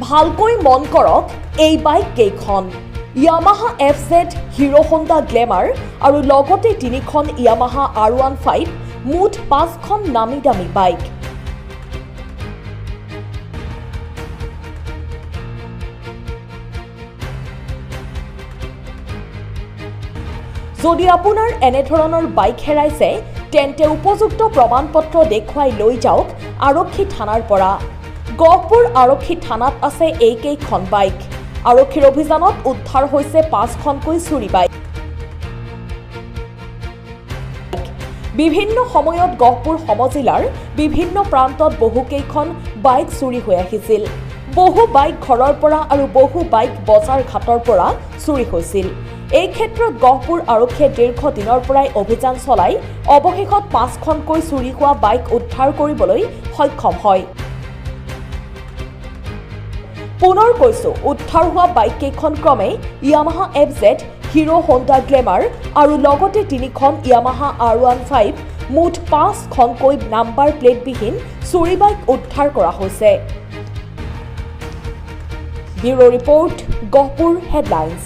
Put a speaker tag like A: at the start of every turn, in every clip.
A: ভালকৈ মন কৰক এই বাইক কেইখন Yamaha FZ hero Honda glamour আৰু লগতে 3খন ইয়ামাহা R15 মুঠ 5খন নামী দামী বাইক। যদি আপোনাৰ এনেধৰণৰ বাইক হেৰাইছে তেন্তে উপযুক্ত প্ৰমাণপত্ৰ দেখুৱাই লৈ যাওক আৰক্ষী থানাৰ পৰা। গহপুৰ আৰক্ষী থানাত আছে এইকেইখন বাইক। আৰক্ষীৰ অভিযানত উদ্ধাৰ হৈছে 5খনকৈ চুৰি বাইক। বিভিন্ন সময়ত গহপুৰ সমজিলাৰ বিভিন্ন প্ৰান্তত বহুকেইখন বাইক চুৰি হৈ আহিছিল। বহু বাইক ঘৰৰ পৰা আৰু বহু বাইক বজাৰ ঘাটৰ পৰা চুৰি হৈছিল। এই ক্ষেত্ৰত গহপুৰ আৰক্ষীয়ে দীৰ্ঘদিনৰ পৰাই অভিযান চলাই অৱশেষত 5খনকৈ চুৰি হোৱা বাইক উদ্ধাৰ কৰিবলৈ সক্ষম হয়। পুনৰ কৈছো, উদ্ধাৰ হোৱা বাইক কেইখন ক্ৰমে Yamaha FZ hero Honda glamour আৰু লগতে 3খন ইয়ামাহা R15 মুঠ 5খনকৈ নাম্বাৰ প্লেটবিহীন চুৰি বাইক উদ্ধাৰ কৰা হৈছে। Bureau report, Gohpur headlines.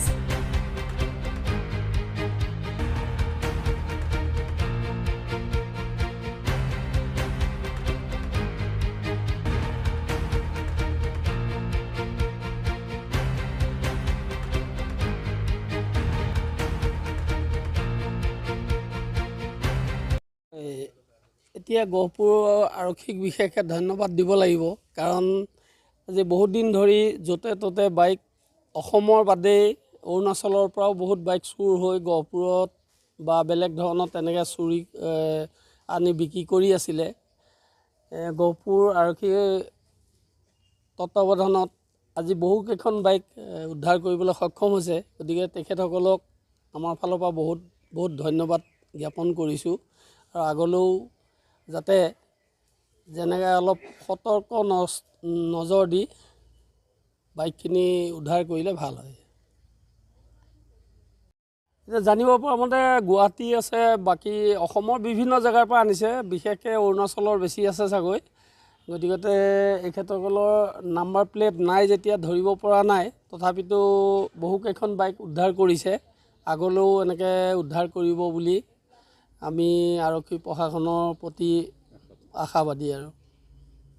B: এতিয়া গহপুৰ আৰক্ষীক বিশেষকৈ ধন্যবাদ দিব লাগিব, কাৰণ আজি বহুত দিন ধৰি য'তে ত'তে বাইক অসমৰ বাদেই অৰুণাচলৰ পৰাও বহুত বাইক চুৰ হৈ গহপুৰত বা বেলেগ ধৰণৰ তেনেকৈ চুৰি আনি বিক্ৰী কৰি আছিলে। গহপুৰ আৰক্ষীৰ তত্বাৱধানত আজি বহুকেইখন বাইক উদ্ধাৰ কৰিবলৈ সক্ষম হৈছে। গতিকে তেখেতসকলক আমাৰ ফালৰ পৰা বহুত ধন্যবাদ জ্ঞাপন কৰিছোঁ। আৰু আগলৈও যাতে যেনেকৈ অলপ সতৰ্ক নজৰ দি বাইকখিনি উদ্ধাৰ কৰিলে ভাল হয়। এতিয়া জানিব পৰা মতে গুৱাহাটী আছে, বাকী অসমৰ বিভিন্ন জেগাৰ পৰা আনিছে, বিশেষকৈ অৰুণাচলৰ বেছি আছে চাগৈ। গতিকে এখেতসকলৰ নাম্বাৰ প্লেট নাই যেতিয়া ধৰিব পৰা নাই, তথাপিতো বহুকেইখন বাইক উদ্ধাৰ কৰিছে। আগলৈও এনেকৈ উদ্ধাৰ কৰিব বুলি আমি আৰক্ষী প্ৰশাসনৰ প্ৰতি আশাবাদী আৰু।